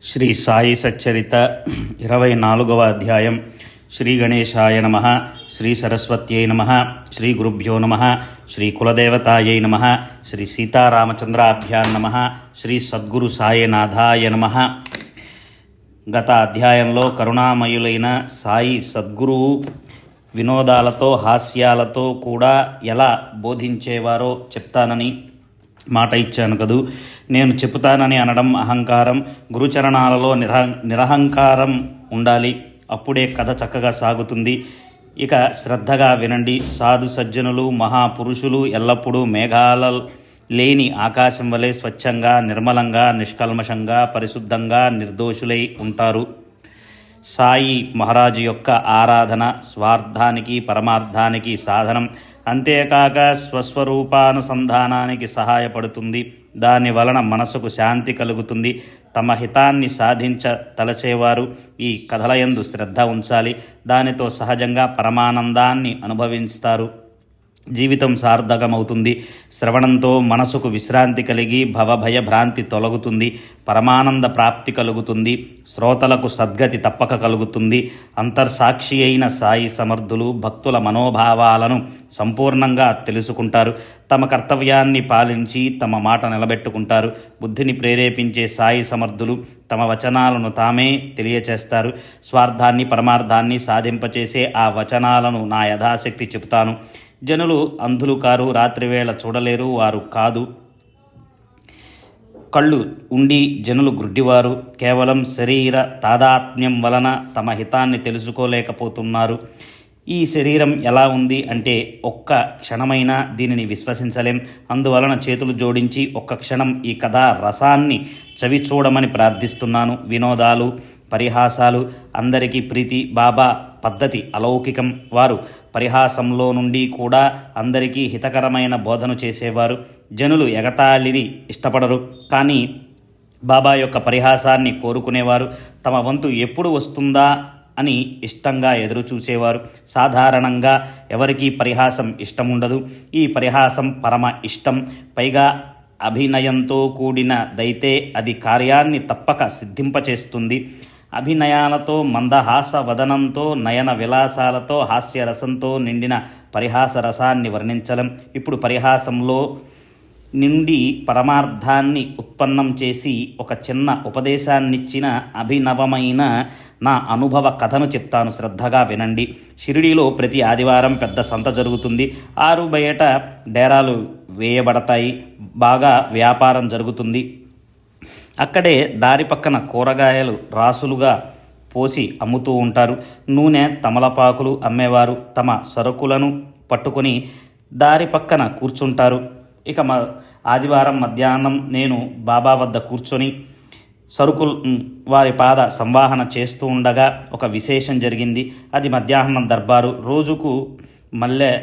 శ్రీ సాయి సచ్చరిత 24వ అధ్యాయం. శ్రీ గణేశాయ నమ, శ్రీ సరస్వత్యై నమ, శ్రీ గురుభ్యో నమ, శ్రీ కులదేవతాయై నమ, శ్రీ సీతారామచంద్రాభ్యాం నమ, శ్రీ సద్గురు సాయినాథాయ నమ. గత అధ్యాయంలో కరుణామయులైన సాయి సద్గురువు వినోదాలతో హాస్యాలతో కూడా ఎలా బోధించేవారో చెప్తానని మాట ఇచ్చాను కదూ. నేను చెబుతానని అనడం అహంకారం. గురుచరణాలలో నిరహంకారం ఉండాలి, అప్పుడే కథ చక్కగా సాగుతుంది. ఇక శ్రద్ధగా వినండి. సాధు సజ్జనులు మహాపురుషులు ఎల్లప్పుడూ మేఘాల లేని ఆకాశం వలె స్వచ్ఛంగా, నిర్మలంగా, నిష్కల్మషంగా, పరిశుద్ధంగా, నిర్దోషులై ఉంటారు. సాయి మహారాజు యొక్క ఆరాధన స్వార్థానికి పరమార్థానికి సాధనం. అంతేకాక స్వస్వరూపానుసంధానానికి సహాయపడుతుంది. దాని వలన మనసుకు శాంతి కలుగుతుంది. తమ హితాన్ని సాధించ తలచేవారు ఈ కథలయందు శ్రద్ధ ఉంచాలి. దానితో సహజంగా పరమానందాన్ని అనుభవిస్తారు. జీవితం సార్థకమవుతుంది. శ్రవణంతో మనసుకు విశ్రాంతి కలిగి భవభయ భ్రాంతి తొలగుతుంది. పరమానంద ప్రాప్తి కలుగుతుంది. శ్రోతలకు సద్గతి తప్పక కలుగుతుంది. అంతర్సాక్షి అయిన సాయి సమర్థులు భక్తుల మనోభావాలను సంపూర్ణంగా తెలుసుకుంటారు. తమ కర్తవ్యాన్ని పాలించి తమ మాట నిలబెట్టుకుంటారు. బుద్ధిని ప్రేరేపించే సాయి సమర్థులు తమ వచనాలను తామే తెలియచేస్తారు. స్వార్థాన్ని పరమార్థాన్ని సాధింపచేసే ఆ వచనాలను నా యథాశక్తి చెబుతాను. జనులు అంధులు కారు, రాత్రివేళ చూడలేరు వారు కాదు. కళ్ళు ఉండి జనులు గుడ్డివారు. కేవలం శరీర తాదాత్మ్యం వలన తమ హితాన్ని తెలుసుకోలేకపోతున్నారు. ఈ శరీరం ఎలా ఉంది అంటే ఒక్క క్షణమైనా దీనిని విశ్వసించలేం. అందువలన చేతులు జోడించి ఒక్క క్షణం ఈ కథా రసాన్ని చవి చూడమని ప్రార్థిస్తున్నాను. వినోదాలు పరిహాసాలు అందరికీ ప్రీతి. బాబా పద్ధతి అలౌకికం. వారు పరిహాసంలో నుండి కూడా అందరికీ హితకరమైన బోధన చేసేవారు. జనులు ఎగతాళిని ఇష్టపడరు, కానీ బాబా యొక్క పరిహాసాన్ని కోరుకునేవారు. తమ వంతు ఎప్పుడు వస్తుందా అని ఇష్టంగా ఎదురు చూసేవారు. సాధారణంగా ఎవరికీ పరిహాసం ఇష్టముండదు. ఈ పరిహాసం పరమ ఇష్టం. పైగా అభినయంతో కూడినదైతే అది కార్యాన్ని తప్పక సిద్ధింపచేస్తుంది. అభినయాలతో, మందహాస వదనంతో, నయన విలాసాలతో, హాస్యరసంతో నిండిన పరిహాస రసాన్ని వర్ణించలేం. ఇప్పుడు పరిహాసంలో నుండి పరమార్థాన్ని ఉత్పన్నం చేసి ఒక చిన్న ఉపదేశాన్నిచ్చిన అభినవమైన నా అనుభవ కథను చెప్తాను. శ్రద్ధగా వినండి. షిరిడీలో ప్రతి ఆదివారం పెద్ద సంత జరుగుతుంది. ఆరు బయట డేరాలు వేయబడతాయి. బాగా వ్యాపారం జరుగుతుంది. అక్కడే దారి పక్కన కూరగాయలు రాసులుగా పోసి అమ్ముతూ ఉంటారు. నూనె, తమలపాకులు అమ్మేవారు తమ సరుకులను పట్టుకొని దారి పక్కన కూర్చుంటారు. ఇక ఆదివారం మధ్యాహ్నం నేను బాబా వద్ద కూర్చొని సరుకులు వారి పాద సంవాహన చేస్తూ ఉండగా ఒక విశేషం జరిగింది. అది మధ్యాహ్నం దర్బారు. రోజుకు మల్లె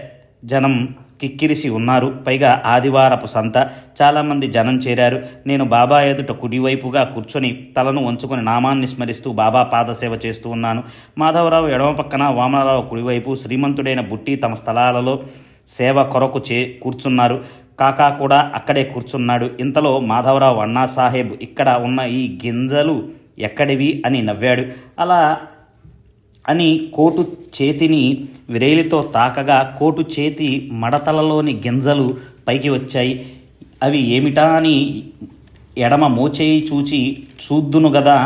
జనం కిక్కిరిసి ఉన్నారు. పైగా ఆదివారపు సంత. చాలామంది జనం చేరారు. నేను బాబా ఎదుట కుడివైపుగా కూర్చొని తలను వంచుకొని నామాన్ని స్మరిస్తూ బాబా పాదసేవ చేస్తూ ఉన్నాను. మాధవరావు ఎడమ పక్కన, వామనరావు కుడివైపు. శ్రీమంతుడైన బుట్టి తమ స్థలాలలో సేవ కొరకు కూర్చున్నారు. కాకా కూడా అక్కడే కూర్చున్నాడు. ఇంతలో మాధవరావు, అన్నాసాహెబ్, ఇక్కడ ఉన్న ఈ గింజలు ఎక్కడివి అని నవ్వాడు. అలా అని కోటు చేతిని విరేలితో తాకగా కోటు చేతి మడతలలోని గింజలు పైకి వచ్చాయి. అవి ఏమిటా అని ఎడమ మోచేయి చూద్దును గదా.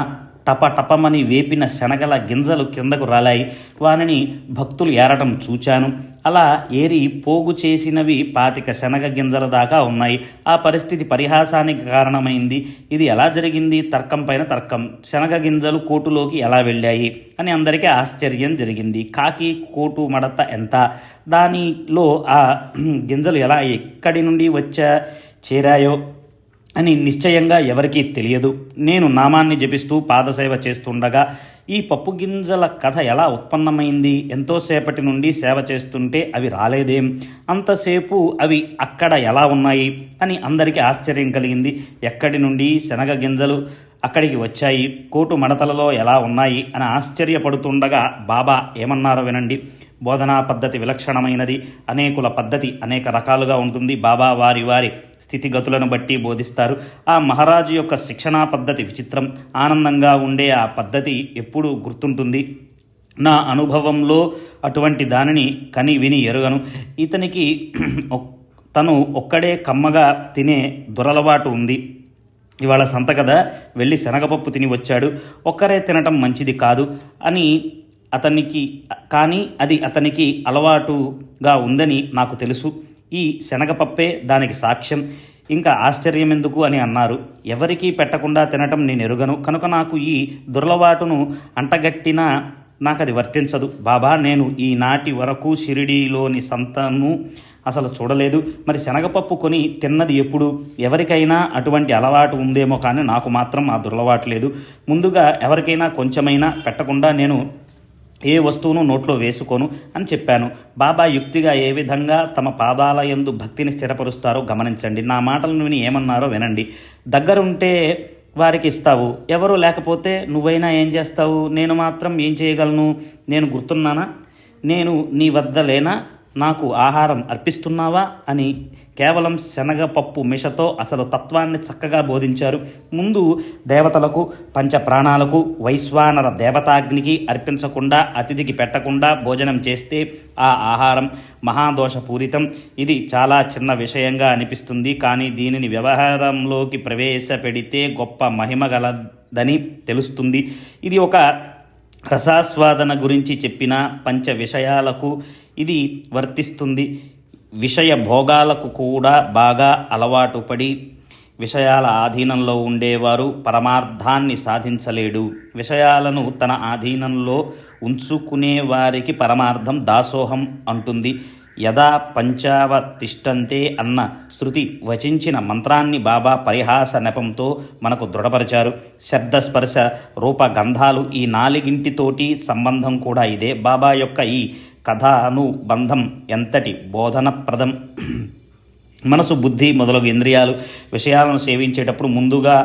టపటపమని వేపిన శనగల గింజలు కిందకు రాలాయి. వానిని భక్తులు ఏరటం చూచాను. అలా ఏరి పోగు చేసినవి 25 శనగ గింజల దాకా ఉన్నాయి. ఆ పరిస్థితి పరిహాసానికి కారణమైంది. ఇది ఎలా జరిగింది? తర్కం పైన తర్కం. శనగ గింజలు కోటులోకి ఎలా వెళ్ళాయి అని అందరికీ ఆశ్చర్యం జరిగింది. కాకి కోటు మడత ఎంత? దానిలో ఆ గింజలు ఎలా ఎక్కడి నుండి చేరాయో అని నిశ్చయంగా ఎవరికీ తెలియదు. నేను నామాన్ని జపిస్తూ పాదసేవ చేస్తుండగా ఈ పప్పు గింజల కథ ఎలా ఉత్పన్నమైంది? ఎంతోసేపటి నుండి సేవ చేస్తుంటే అవి రాలేదేం? అంతసేపు అవి అక్కడ ఎలా ఉన్నాయి అని అందరికీ ఆశ్చర్యం కలిగింది. ఎక్కడి నుండి శనగ గింజలు అక్కడికి వచ్చాయి? కోటు మడతలలో ఎలా ఉన్నాయి అని ఆశ్చర్యపడుతుండగా బాబా ఏమన్నారో వినండి. బోధనా పద్ధతి విలక్షణమైనది. అనేకుల పద్ధతి అనేక రకాలుగా ఉంటుంది. బాబా వారి వారి స్థితిగతులను బట్టి బోధిస్తారు. ఆ మహారాజు యొక్క శిక్షణా పద్ధతి విచిత్రం. ఆనందంగా ఉండే ఆ పద్ధతి ఎప్పుడూ గుర్తుంటుంది. నా అనుభవంలో అటువంటి దానిని కని విని ఎరుగను. ఇతనికి తను ఒక్కడే కమ్మగా తినే దురలవాటు ఉంది. ఇవాళ సంత కదా, వెళ్ళి శనగపప్పు తిని వచ్చాడు. ఒక్కరే తినటం మంచిది కాదు అని కానీ అది అతనికి అలవాటుగా ఉందని నాకు తెలుసు. ఈ శనగపప్పే దానికి సాక్ష్యం. ఇంకా ఆశ్చర్యం ఎందుకు అని అన్నారు. ఎవరికీ పెట్టకుండా తినటం నేను ఎరుగను కనుక నాకు ఈ దురలవాటును అంటగట్టినా నాకు అది వర్తించదు. బాబా, నేను ఈనాటి వరకు షిరిడీలోని సంతను అసలు చూడలేదు. మరి శనగపప్పు కొని తిన్నది ఎప్పుడు? ఎవరికైనా అటువంటి అలవాటు ఉందేమో కానీ నాకు మాత్రం ఆ దురలవాటు లేదు. ముందుగా ఎవరికైనా కొంచెమైనా పెట్టకుండా నేను ఏ వస్తువును నోట్లో వేసుకోను అని చెప్పాను. బాబా యుక్తిగా ఏ విధంగా తమ పాదాల యందు భక్తిని స్థిరపరుస్తారో గమనించండి. నా మాటలను విని ఏమన్నారో వినండి. దగ్గరుంటే వారికి ఇస్తావు, ఎవరు లేకపోతే నువ్వైనా ఏం చేస్తావు? నేను మాత్రం ఏం చేయగలను? నేను గుర్తున్నానా? నేను నీ వద్ద లేనా? నాకు ఆహారం అర్పిస్తున్నావా అని కేవలం శనగపప్పు మిషతో అసలు తత్వాన్ని చక్కగా బోధించారు. ముందు దేవతలకు, పంచ ప్రాణాలకు, వైశ్వానర దేవతాగ్నికి అర్పించకుండా, అతిథికి పెట్టకుండా భోజనం చేస్తే ఆ ఆహారం మహాదోషపూరితం. ఇది చాలా చిన్న విషయంగా అనిపిస్తుంది, కానీ దీనిని వ్యవహారంలోకి ప్రవేశపెడితే గొప్ప మహిమ గలదని తెలుస్తుంది. ఇది ఒక రసాస్వాదన గురించి చెప్పిన పంచ విషయాలకు ఇది వర్తిస్తుంది. విషయ భోగాలకు కూడా బాగా అలవాటు పడి విషయాల ఆధీనంలో ఉండేవారు పరమార్థాన్ని సాధించలేడు. విషయాలను తన ఆధీనంలో ఉంచుకునే వారికి పరమార్థం దాసోహం అంటుంది. యదా పంచావతిష్టంతే అన్న శృతి వచించిన మంత్రాన్ని బాబా పరిహాస నెపంతో మనకు దృఢపరిచారు. శబ్దస్పర్శ రూపగంధాలు ఈ నాలుగింటితోటి సంబంధం కూడా ఇదే. బాబా యొక్క ఈ కథానుబంధం ఎంతటి బోధనప్రదం. మనసు, బుద్ధి మొదలగు ఇంద్రియాలు విషయాలను సేవించేటప్పుడు ముందుగా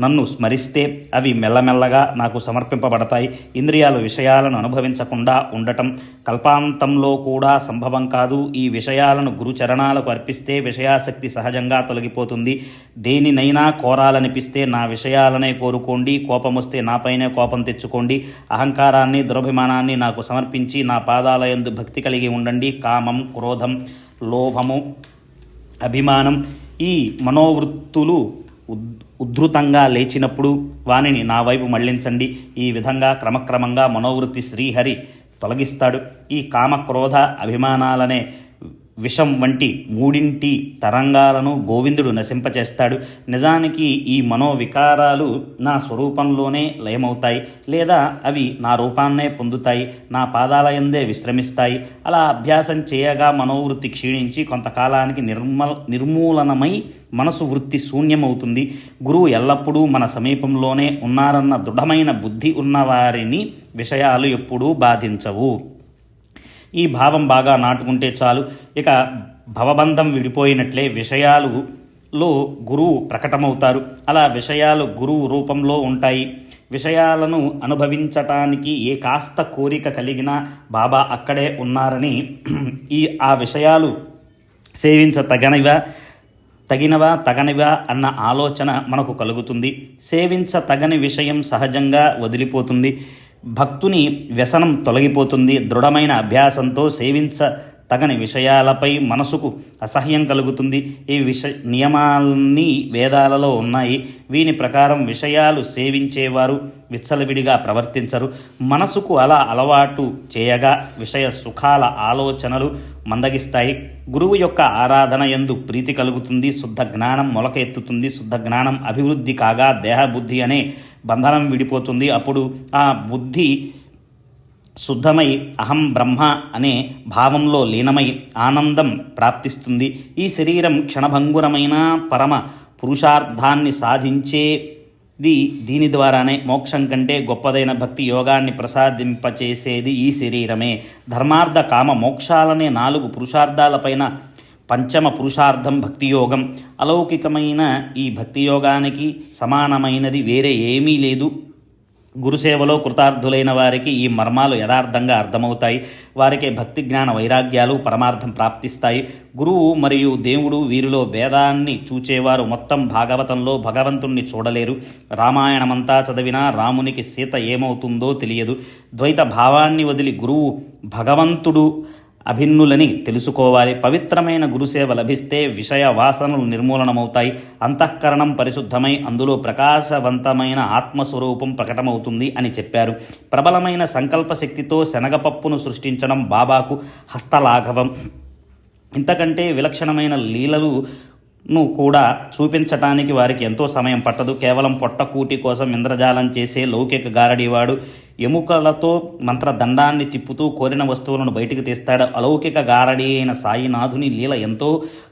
నన్ను స్మరిస్తే అవి మెల్లమెల్లగా నాకు సమర్పింపబడతాయి. ఇంద్రియాలు విషయాలను అనుభవించకుండా ఉండటం కల్పాంతంలో కూడా సంభవం కాదు. ఈ విషయాలను గురుచరణాలకు అర్పిస్తే విషయాసక్తి సహజంగా తొలగిపోతుంది. దేనినైనా కోరాలనిపిస్తే నా విషయాలనే కోరుకోండి. కోపం వస్తే నాపైనే కోపం తెచ్చుకోండి. అహంకారాన్ని, దురభిమానాన్ని నాకు సమర్పించి నా పాదాల యందు భక్తి కలిగి ఉండండి. కామం, క్రోధం, లోభము, అభిమానం ఈ మనోవృత్తులు ఉద్ధృతంగా లేచినప్పుడు వానిని నా వైపు మళ్లించండి. ఈ విధంగా క్రమక్రమంగా మనోవృత్తి శ్రీహరి తొలగిస్తాడు. ఈ కామక్రోధ అభిమానాలనే విషం వంటి మూడింటి తరంగాలను గోవిందుడు నశింపచేస్తాడు. నిజానికి ఈ మనోవికారాలు నా స్వరూపంలోనే లయమవుతాయి, లేదా అవి నా రూపాన్నే పొందుతాయి, నా పాదాలయందే విశ్రమిస్తాయి. అలా అభ్యాసం చేయగా మనోవృత్తి క్షీణించి కొంతకాలానికి నిర్మూలనమై మనసు వృత్తి శూన్యమవుతుంది. గురువు ఎల్లప్పుడూ మన సమీపంలోనే ఉన్నారన్న దృఢమైన బుద్ధి ఉన్నవారిని విషయాలు ఎప్పుడూ బాధించవు. ఈ భావం బాగా నాటుకుంటే చాలు. ఇక భవబంధం విడిపోయినట్లే విషయాలలో గురువు ప్రకటమవుతారు. అలా విషయాలు గురువు రూపంలో ఉంటాయి. విషయాలను అనుభవించటానికి ఏ కాస్త కోరిక కలిగినా బాబా అక్కడే ఉన్నారని, ఆ విషయాలు తగనివా అన్న ఆలోచన మనకు కలుగుతుంది. తగని విషయం సహజంగా వదిలిపోతుంది. భక్తుని వ్యసనం తొలగిపోతుంది. దృఢమైన అభ్యాసంతో తగని విషయాలపై మనసుకు అసహ్యం కలుగుతుంది. ఈ నియమాలన్నీ వేదాలలో ఉన్నాయి. వీని ప్రకారం విషయాలు సేవించేవారు విచ్చలవిడిగా ప్రవర్తించరు. మనసుకు అలా అలవాటు చేయగా విషయ సుఖాల ఆలోచనలు మందగిస్తాయి. గురువు యొక్క ఆరాధన యందు ప్రీతి కలుగుతుంది. శుద్ధ జ్ఞానం మొలక ఎత్తుతుంది. శుద్ధ జ్ఞానం అభివృద్ధి కాగా దేహబుద్ధి అనే బంధనం విడిపోతుంది. అప్పుడు ఆ బుద్ధి శుద్ధమై అహం బ్రహ్మ అనే భావంలో లీనమై ఆనందం ప్రాప్తిస్తుంది. ఈ శరీరం క్షణభంగురమైన పరమ పురుషార్థాన్ని సాధించేది దీని ద్వారానే. మోక్షం కంటే గొప్పదైన భక్తి యోగాన్ని ప్రసాదింపచేసేది ఈ శరీరమే. ధర్మార్థ కామ మోక్షాలనే 4 పురుషార్థాలపైన పంచమ పురుషార్థం భక్తియోగం. అలౌకికమైన ఈ భక్తియోగానికి సమానమైనది వేరే ఏమీ లేదు. గురుసేవలో కృతార్థులైన వారికి ఈ మర్మాలు యథార్థంగా అర్థమవుతాయి. వారికి భక్తి జ్ఞాన వైరాగ్యాలు పరమార్థం ప్రాప్తిస్తాయి. గురువు మరియు దేవుడు వీరిలో భేదాన్ని చూచేవారు మొత్తం భాగవతంలో భగవంతుణ్ణి చూడలేరు. రామాయణమంతా చదివినా రామునికి సీత ఏమవుతుందో తెలియదు. ద్వైత భావాన్ని వదిలి గురువు భగవంతుడు అభిన్నులని తెలుసుకోవాలి. పవిత్రమైన గురుసేవ లభిస్తే విషయ వాసనలు నిర్మూలనమవుతాయి. అంతఃకరణం పరిశుద్ధమై అందులో ప్రకాశవంతమైన ఆత్మస్వరూపం ప్రకటమవుతుంది అని చెప్పారు. ప్రబలమైన సంకల్ప శక్తితో శనగపప్పును సృష్టించడం బాబాకు హస్తలాఘవం. ఇంతకంటే విలక్షణమైన లీలలు కూడా చూపించటానికి వారికి ఎంతో సమయం పట్టదు. కేవలం పొట్టకూటి కోసం ఇంద్రజాలం చేసే లౌకిక గారడీవాడు ఎముకలతో మంత్రదండాన్ని తిప్పుతూ కోరిన వస్తువులను బయటికి తీస్తాడు. అలౌకిక గారడీ అయిన సాయినాథుని లీల ఎంతో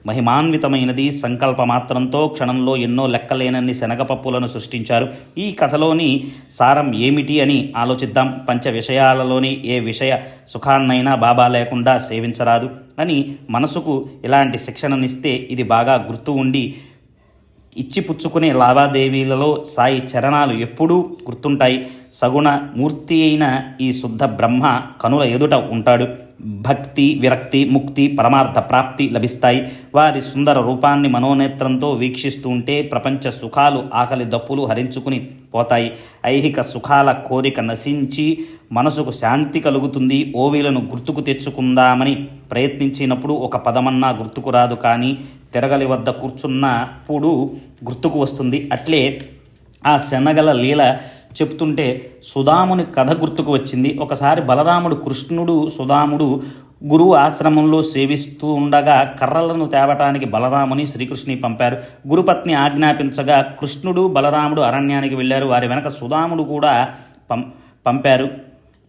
మహిమాన్వితమైనది. సంకల్ప మాత్రంతో క్షణంలో ఎన్నో లెక్కలేనన్ని శనగపప్పులను సృష్టించారు. ఈ కథలోని సారం ఏమిటి అని ఆలోచిద్దాం. పంచ విషయాలలోని ఏ విషయ సుఖాన్నైనా బాబా లేకుండా సేవించరాదు అని మనసుకు ఇలాంటి శిక్షణనిస్తే ఇది బాగా గుర్తు ఉండి ఇచ్చిపుచ్చుకునే లావాదేవీలలో సాయి చరణాలు ఎప్పుడూ గుర్తుంటాయి. సగుణ మూర్తి అయిన ఈ శుద్ధ బ్రహ్మ కనుల ఎదుట ఉంటాడు. భక్తి, విరక్తి, ముక్తి, పరమార్థ ప్రాప్తి లభిస్తాయి. వారి సుందర రూపాన్ని మనోనేత్రంతో వీక్షిస్తూ ఉంటే ప్రపంచ సుఖాలు, ఆకలి దప్పులు హరించుకుని పోతాయి. ఐహిక సుఖాల కోరిక నశించి మనసుకు శాంతి కలుగుతుంది. ఓవిలను గుర్తుకు తెచ్చుకుందామని ప్రయత్నించినప్పుడు ఒక పదమన్నా గుర్తుకు రాదు, కానీ తిరగలి వద్ద కూర్చున్నప్పుడు గుర్తుకు వస్తుంది. అట్లే ఆ శనగల లీల చెప్తుంటే సుధాముని కథ గుర్తుకు వచ్చింది. ఒకసారి బలరాముడు, కృష్ణుడు, సుధాముడు గురువు ఆశ్రమంలో సేవిస్తూ ఉండగా కర్రలను తేవటానికి బలరాముని శ్రీకృష్ణుని పంపారు. గురుపత్ని ఆజ్ఞాపించగా కృష్ణుడు, బలరాముడు అరణ్యానికి వెళ్ళారు. వారి వెనక సుధాముడు కూడా పంపారు.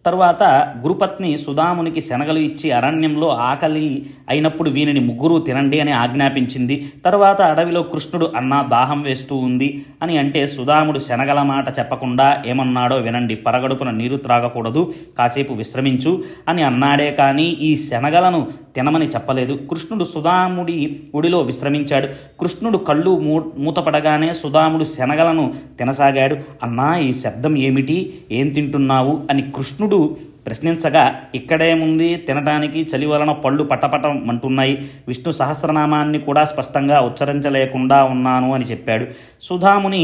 తరువాత గురుపత్ని సుధామునికి శనగలు ఇచ్చి అరణ్యంలో ఆకలి అయినప్పుడు వీనిని ముగ్గురు తినండి అని ఆజ్ఞాపించింది. తరువాత అడవిలో కృష్ణుడు అన్నా దాహం వేస్తూ ఉంది అని అంటే సుధాముడు శనగల మాట చెప్పకుండా ఏమన్నాడో వినండి. పరగడుపున నీరు త్రాగకూడదు, కాసేపు విశ్రమించు అని అన్నాడే కానీ ఈ శనగలను తినమని చెప్పలేదు. కృష్ణుడు సుధాముడి ఒడిలో విశ్రమించాడు. కృష్ణుడు కళ్ళు మూతపడగానే సుధాముడు శనగలను తినసాగాడు. అన్నా, ఈ శబ్దం ఏమిటి? ఏం తింటున్నావు అని కృష్ణుడు ప్రశ్నించగా, ఇక్కడేముంది తినటానికి, చలి వలన పళ్ళు పటపటమంటున్నాయి. విష్ణు సహస్రనామాన్ని కూడా స్పష్టంగా ఉచ్చరించలేకుండా ఉన్నాను అని చెప్పాడు. సుధాముని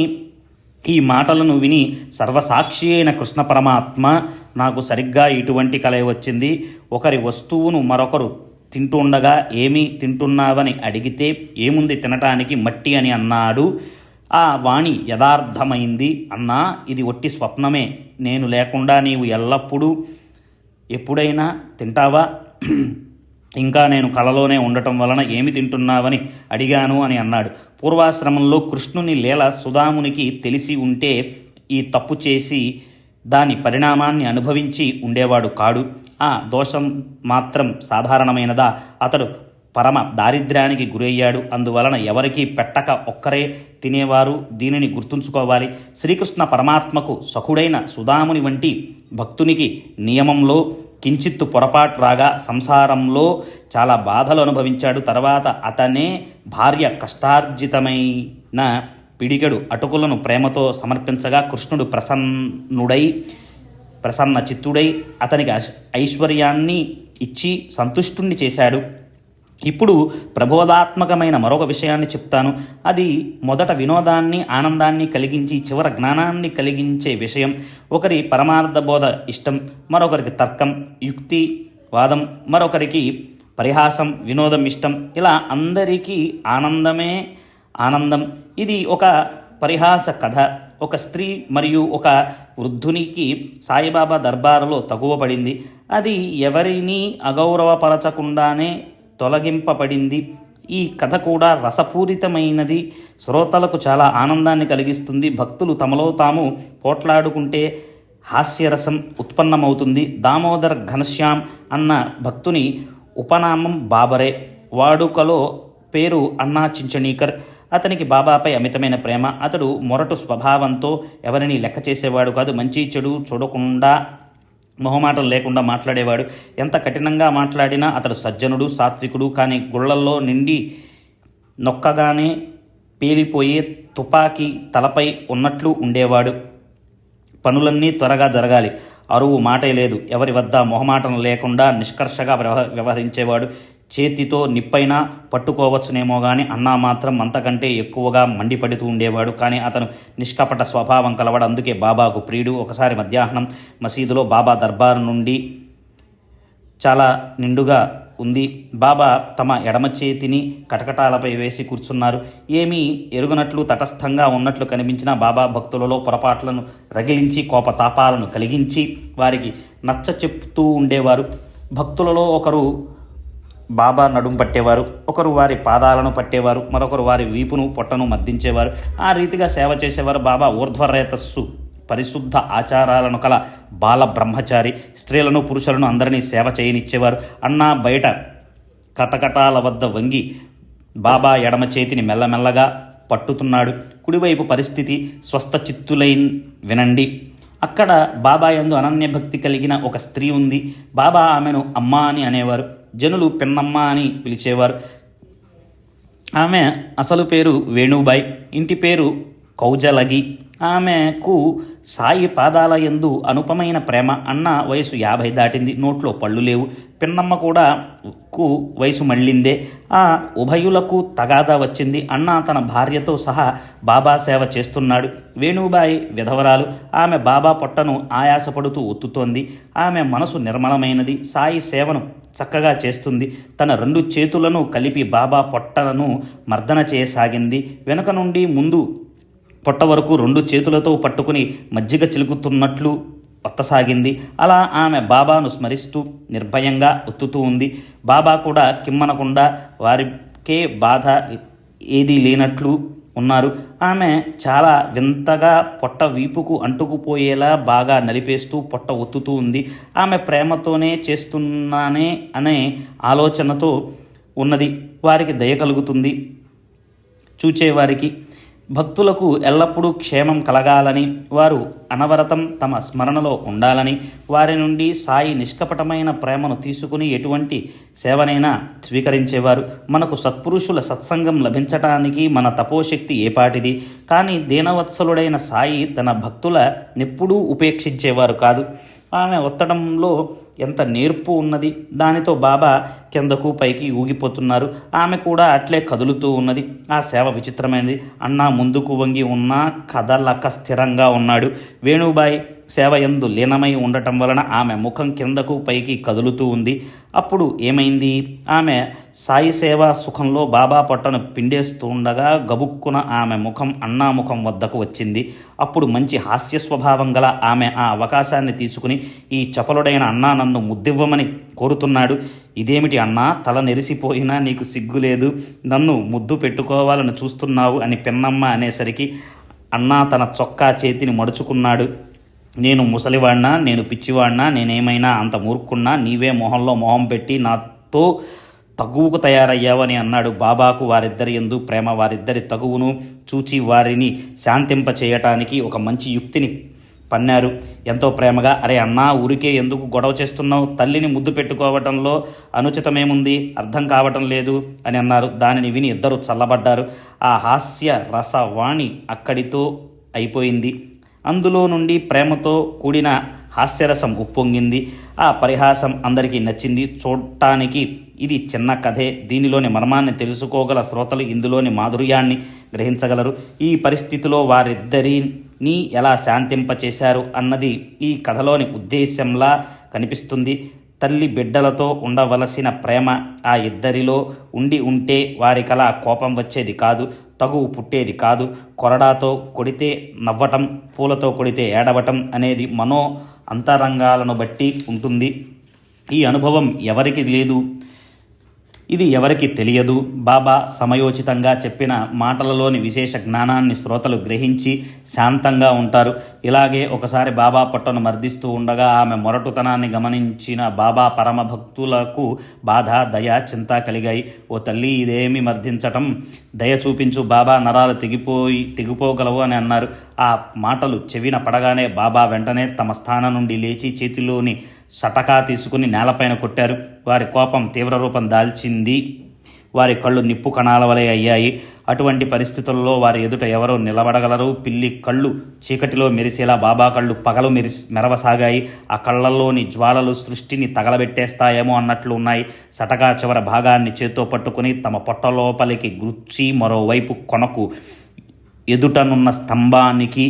ఈ మాటలను విని సర్వసాక్షి అయిన కృష్ణ పరమాత్మ, నాకు సరిగ్గా ఇటువంటి కలే వచ్చింది. ఒకరి వస్తువును మరొకరు తింటుండగా ఏమీ తింటున్నావని అడిగితే ఏముంది తినటానికి, మట్టి అని అన్నాడు. ఆ వాణి యథార్థమైంది. అన్నా, ఇది ఒట్టి స్వప్నమే. నేను లేకుండా నీవు ఎల్లప్పుడూ ఎప్పుడైనా తింటావా? ఇంకా నేను కలలోనే ఉండటం వలన ఏమి తింటున్నావని అడిగాను అని అన్నాడు. పూర్వాశ్రమంలో కృష్ణుని లీల సుధామునికి తెలిసి ఉంటే ఈ తప్పు చేసి దాని పరిణామాన్ని అనుభవించి ఉండేవాడు కాడు. ఆ దోషం మాత్రం సాధారణమైనదా? అతడు పరమ దారిద్ర్యానికి గురయ్యాడు. అందువలన ఎవరికీ పెట్టక ఒక్కరే తినేవారు. దీనిని గుర్తుంచుకోవాలి. శ్రీకృష్ణ పరమాత్మకు సఖుడైన సుధాముని వంటి భక్తునికి నియమంలో కించిత్తు పొరపాటు రాగా సంసారంలో చాలా బాధలు అనుభవించాడు. తర్వాత అతనే భార్య కష్టార్జితమైన పిడికెడు అటుకులను ప్రేమతో సమర్పించగా కృష్ణుడు ప్రసన్న చిత్తుడై అతనికి ఐశ్వర్యాన్ని ఇచ్చి సంతుష్టుణ్ణి చేశాడు. ఇప్పుడు ప్రబోధాత్మకమైన మరొక విషయాన్ని చెప్తాను. అది మొదట వినోదాన్ని, ఆనందాన్ని కలిగించి చివర జ్ఞానాన్ని కలిగించే విషయం. ఒకరి పరమార్థ బోధ ఇష్టం, మరొకరికి తర్కం, యుక్తి, వాదం, మరొకరికి పరిహాసం, వినోదం ఇష్టం. ఇలా అందరికీ ఆనందమే ఆనందం. ఇది ఒక పరిహాస కథ. ఒక స్త్రీ మరియు ఒక వృద్ధునికి సాయిబాబా దర్బారులో తగువ పడింది. అది ఎవరినీ అగౌరవపరచకుండానే తొలగింపబడింది. ఈ కథ కూడా రసపూరితమైనది. శ్రోతలకు చాలా ఆనందాన్ని కలిగిస్తుంది. భక్తులు తమలో తాము పోట్లాడుకుంటే హాస్యరసం ఉత్పన్నమవుతుంది. దామోదర్ ఘనశ్యామ్ అన్న భక్తుని ఉపనామం బాబరే. వాడుకలో పేరు అన్నా చించణీకర్. అతనికి బాబాపై అమితమైన ప్రేమ. అతడు మొరటు స్వభావంతో ఎవరిని లెక్క చేసేవాడు కాదు. మంచి చెడు చూడకుండా, మొహమాటం లేకుండా మాట్లాడేవాడు. ఎంత కఠినంగా మాట్లాడినా అతడు సజ్జనుడు, సాత్వికుడు. కానీ గుళ్ళల్లో నిండి నొక్కగానే పేలిపోయే తుపాకీ తలపై ఉన్నట్లు ఉండేవాడు. పనులన్నీ త్వరగా జరగాలి. అరువు మాటే లేదు. ఎవరి వద్ద మొహమాటం లేకుండా నిష్కర్షగా వ్యవహరించేవాడు. చేతితో నిప్పైనా పట్టుకోవచ్చునేమో కానీ అన్నా మాత్రం అంతకంటే ఎక్కువగా మండిపడుతూ ఉండేవాడు. కానీ అతను నిష్కపట స్వభావం కలవాడు, అందుకే బాబాకు ప్రియుడు. ఒకసారి మధ్యాహ్నం మసీదులో బాబా దర్బారు నుండి చాలా నిండుగా ఉంది. బాబా తమ ఎడమ చేతిని కటకటాలపై వేసి కూర్చున్నారు. ఏమీ ఎరుగనట్లు తటస్థంగా ఉన్నట్లు కనిపించిన బాబా భక్తులలో పొరపాట్లను రగిలించి కోపతాపాలను కలిగించి వారికి నచ్చ చెప్తూ ఉండేవారు. భక్తులలో ఒకరు బాబా నడుం పట్టేవారు, ఒకరు వారి పాదాలను పట్టేవారు, మరొకరు వారి వీపును పొట్టను మర్దించేవారు. ఆ రీతిగా సేవ చేసేవారు. బాబా ఊర్ధ్వరేతస్సు పరిశుద్ధ ఆచారాలను కల బాల బ్రహ్మచారి. స్త్రీలను పురుషులను అందరినీ సేవ చేయనిచ్చేవారు. అన్నా బయట కటకటాల వద్ద వంగి బాబా ఎడమ చేతిని మెల్లమెల్లగా పట్టుతున్నాడు. కుడివైపు పరిస్థితి స్వస్థ చిత్తులైన్ వినండి. అక్కడ బాబా యందు అనన్యభక్తి కలిగిన ఒక స్త్రీ ఉంది. బాబా ఆమెను అమ్మ అని అనేవారు. జనులు పిన్నమ్మ అని పిలిచేవారు. ఆమె అసలు పేరు వేణుబాయి, ఇంటి పేరు కౌజలగి. ఆమెకు సాయి పాదాల యందు అనుపమైన ప్రేమ. అన్న వయసు 50 దాటింది, నోట్లో పళ్ళు లేవు. పిన్నమ్మ కూడా వయసు మళ్ళిందే. ఆ ఉభయులకు తగాదా వచ్చింది. అన్న తన భార్యతో సహా బాబా సేవ చేస్తున్నాడు. వేణుబాయి విధవరాలు. ఆమె బాబా పొట్టను ఆయాసపడుతూ ఒత్తుతోంది. ఆమె మనసు నిర్మలమైనది. సాయి సేవను చక్కగా చేస్తుంది. తన 2 చేతులను కలిపి బాబా పొట్టను మర్దన చేయసాగింది. వెనుక నుండి ముందు పొట్ట వరకు 2 చేతులతో పట్టుకుని మజ్జిగ చిలుకుతున్నట్లు ఒత్తసాగింది. అలా ఆమె బాబాను స్మరిస్తూ నిర్భయంగా ఒత్తుతూ ఉంది. బాబా కూడా కిమ్మనకుండా వారికే బాధ ఏదీ లేనట్లు ఉన్నారు. ఆమె చాలా వింతగా పొట్ట వీపుకు అంటుకుపోయేలా బాగా నలిపేస్తూ పొట్ట ఒత్తుతూ ఉంది. ఆమె ప్రేమతోనే చేస్తున్నానే అనే ఆలోచనతో ఉన్నది. వారికి దయ కలుగుతుంది. చూచేవారికి భక్తులకు ఎల్లప్పుడూ క్షేమం కలగాలని, వారు అనవరతం తమ స్మరణలో ఉండాలని, వారి నుండి సాయి నిష్కపటమైన ప్రేమను తీసుకుని ఎటువంటి సేవనైనా స్వీకరించేవారు. మనకు సత్పురుషుల సత్సంగం లభించటానికి మన తపోశక్తి ఏపాటిది. కానీ దీనవత్సలుడైన సాయి తన భక్తుల నెప్పుడూ ఉపేక్షించేవారు కాదు. ఆమె ఒత్తడంలో ఎంత నేర్పు ఉన్నది. దానితో బాబా కిందకు పైకి ఊగిపోతున్నారు. ఆమె కూడా అట్లే కదులుతూ ఉన్నది. ఆ సేవ విచిత్రమైనది. అన్న ముందుకు వంగి ఉన్నా కదలక స్థిరంగా ఉన్నాడు. వేణుబాయి సేవ యందు లీనమై ఉండటం వలన ఆమె ముఖం కిందకు పైకి కదులుతూ ఉంది. అప్పుడు ఏమైంది? ఆమె సాయి సేవా సుఖంలో బాబా పొట్టను పిండేస్తూ ఉండగా గబుక్కున ఆమె ముఖం అన్నా ముఖం వద్దకు వచ్చింది. అప్పుడు మంచి హాస్య స్వభావం గల ఆమె ఆ అవకాశాన్ని తీసుకుని, ఈ చపలుడైన అన్నా నన్ను ముద్దివ్వమని కోరుతున్నాడు. ఇదేమిటి అన్నా, తల నెరిసిపోయినా నీకు సిగ్గులేదు, నన్ను ముద్దు పెట్టుకోవాలని చూస్తున్నావు అని పిన్నమ్మ అనేసరికి అన్నా తన చొక్కా చేతిని మడుచుకున్నాడు. నేను ముసలివాడినా, నేను పిచ్చివాడినా, నేనేమైనా అంత మూర్ఖున్నా, నీవే మొహంలో మొహం పెట్టి నాతో తగువుకు తయారయ్యావని అన్నాడు. బాబాకు వారిద్దరి యందు ప్రేమ. వారిద్దరి తగువును చూచి వారిని శాంతింపచేయటానికి ఒక మంచి యుక్తిని పన్నారు ఎంతో ప్రేమగా. అరే అన్నా, ఊరికే ఎందుకు గొడవ చేస్తున్నావు? తల్లిని ముద్దు పెట్టుకోవటంలో అనుచితమేముంది? అర్థం కావటం లేదు అని అన్నారు. దానిని విని ఇద్దరు చల్లబడ్డారు. ఆ హాస్య రసవాణి అక్కడితో అయిపోయింది. అందులో నుండి ప్రేమతో కూడిన హాస్యరసం ఉప్పొంగింది. ఆ పరిహాసం అందరికీ నచ్చింది. చూడటానికి ఇది చిన్న కథే. దీనిలోని మర్మాన్ని తెలుసుకోగల శ్రోతలు ఇందులోని మాధుర్యాన్ని గ్రహించగలరు. ఈ పరిస్థితిలో వారిద్దరిని ఎలా శాంతింపచేశారు అన్నది ఈ కథలోని ఉద్దేశంలా కనిపిస్తుంది. తల్లి బిడ్డలతో ఉండవలసిన ప్రేమ ఆ ఇద్దరిలో ఉంటే వారికలా కోపం వచ్చేది కాదు, తగువు పుట్టేది కాదు. కొరడాతో కొడితే నవ్వటం, పూలతో కొడితే ఏడవటం అనేది మనో అంతరంగాలను బట్టి ఉంటుంది. ఈ అనుభవం ఎవరికి లేదు, ఇది ఎవరికి తెలియదు. బాబా సమయోచితంగా చెప్పిన మాటలలోని విశేష జ్ఞానాన్ని శ్రోతలు గ్రహించి శాంతంగా ఉంటారు. ఇలాగే ఒకసారి బాబా పొట్టను మర్దిస్తూ ఉండగా ఆమె మొరటుతనాన్ని గమనించిన బాబా పరమ భక్తులకు బాధ, దయ, చింత కలిగాయి. ఓ తల్లి, ఇదేమి మర్దించటం, దయ చూపించు, బాబా నరాలు తెగిపోగలవు అని అన్నారు. ఆ మాటలు చెవిన పడగానే బాబా వెంటనే తమ స్థానం నుండి లేచి చేతిలోని సటకా తీసుకుని నేలపైన కొట్టారు. వారి కోపం తీవ్ర రూపం దాల్చింది. వారి కళ్ళు నిప్పు కణాల వలె అయ్యాయి. అటువంటి పరిస్థితుల్లో వారి ఎదుట ఎవరో నిలబడగలరు? పిల్లి కళ్ళు చీకటిలో మెరిసేలా బాబా కళ్ళు పగలు మెరవసాగాయి. ఆ కళ్ళల్లోని జ్వాలలు సృష్టిని తగలబెట్టేస్తాయేమో అన్నట్లు ఉన్నాయి. సటకా చివర భాగాన్ని చేత్తో పట్టుకుని తమ పొట్ట లోపలికి గుచ్చి మరోవైపు కొనకు ఎదుటనున్న స్తంభానికి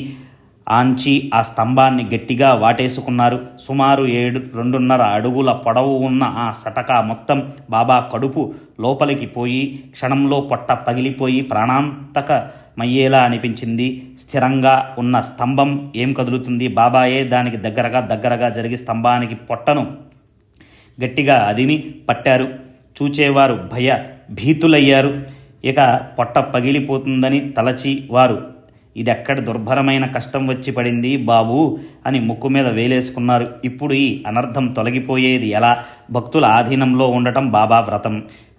ఆంచి ఆ స్తంభాన్ని గట్టిగా వాటేసుకున్నారు. సుమారు 2.5 అడుగుల పొడవు ఉన్న ఆ సటకా మొత్తం బాబా కడుపు లోపలికి పోయి క్షణంలో పొట్ట పగిలిపోయి ప్రాణాంతకమయ్యేలా అనిపించింది. స్థిరంగా ఉన్న స్తంభం ఏం కదులుతుంది? బాబాయే దానికి దగ్గరగా జరిగి స్తంభానికి పొట్టను గట్టిగా అదిమి పట్టారు. చూచేవారు భీతులయ్యారు. ఇక పొట్ట పగిలిపోతుందని తలచి వారు ఇదెక్కడ దుర్భరమైన కష్టం వచ్చి పడింది బాబూ అని ముక్కు మీద వేలేసుకున్నారు. ఇప్పుడు ఈ అనర్థం తొలగిపోయేది ఎలా? భక్తుల ఆధీనంలో ఉండటం బాబా వ్రతం.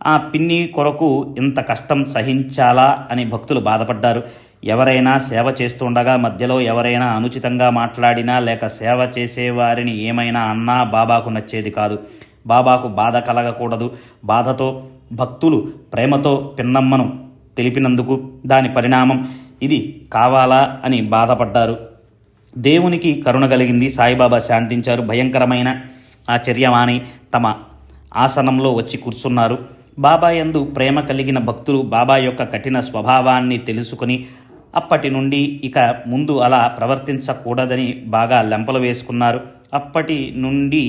ఆ పిన్ని కొరకు ఇంత కష్టం సహించాలా అని భక్తులు బాధపడ్డారు. ఎవరైనా సేవ చేస్తుండగా మధ్యలో ఎవరైనా అనుచితంగా మాట్లాడినా లేక సేవ చేసేవారిని ఏమైనా అన్నా బాబాకు నచ్చేది కాదు. బాబాకు బాధ కలగకూడదు. బాధతో భక్తులు ప్రేమతో పిన్నమ్మను తెలిపినందుకు దాని పరిణామం ఇది కావాలా అని బాధపడ్డారు. దేవునికి కరుణ కలిగింది. సాయిబాబా శాంతించారు. భయంకరమైన ఆ చర్యమాని తమ ఆసనంలో వచ్చి కూర్చున్నారు. బాబా యందు ప్రేమ కలిగిన భక్తులు బాబా యొక్క కఠిన స్వభావాన్ని తెలుసుకుని అప్పటి నుండి ఇక ముందు అలా ప్రవర్తించకూడదని బాగా లెంపలు వేసుకున్నారు. అప్పటి నుండి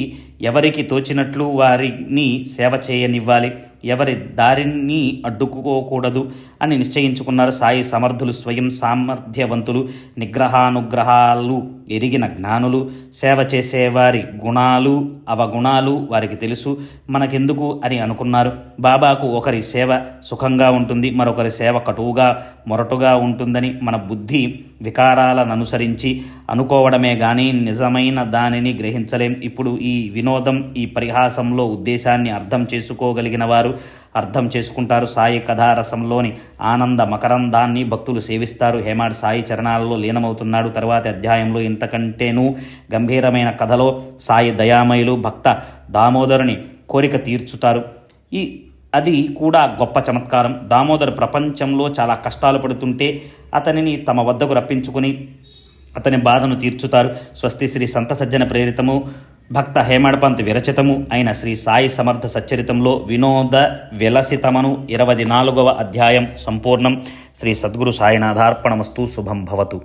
ఎవరికి తోచినట్లు వారిని సేవ చేయనివ్వాలి, ఎవరి దారిని అడ్డుకోకూడదు అని నిశ్చయించుకున్నారు. సాయి సమర్థులు, స్వయం సామర్థ్యవంతులు, నిగ్రహానుగ్రహాలు ఎరిగిన జ్ఞానులు. సేవ చేసేవారి గుణాలు అవగుణాలు వారికి తెలుసు. మనకెందుకు అని అనుకున్నారు. బాబాకు ఒకరి సేవ సుఖంగా ఉంటుంది, మరొకరి సేవ కటువుగా మొరటుగా ఉంటుందని మన బుద్ధి వికారాలను అనుసరించి అనుకోవడమే కానీ నిజమైన దానిని గ్రహించలేం. ఇప్పుడు ఈ వినోదం, ఈ పరిహాసంలో ఉద్దేశాన్ని అర్థం చేసుకోగలిగిన వారు అర్థం చేసుకుంటారు. సాయి కథారసంలోని ఆనంద మకరందాన్ని భక్తులు సేవిస్తారు. హేమాడ్ సాయి చరణాలలో లీనమవుతున్నాడు. తర్వాతి అధ్యాయంలో ఇంతకంటేనూ గంభీరమైన కథలో సాయి దయామయులు భక్త దామోదరుని కోరిక తీర్చుతారు. అది కూడా గొప్ప చమత్కారం. దామోదర్ ప్రపంచంలో చాలా కష్టాలు పడుతుంటే అతనిని తమ వద్దకు రప్పించుకుని అతని బాధను తీర్చుతారు. స్వస్తి శ్రీ సంత సజ్జన ప్రేరితము భక్త హేమడపంత్ విరచితము అయిన శ్రీ సాయి సమర్థ సచ్చరితంలో వినోద విలసితమను 24వ అధ్యాయం సంపూర్ణం. శ్రీ సద్గురు సాయినాథార్పణమస్తు. శుభం భవతు.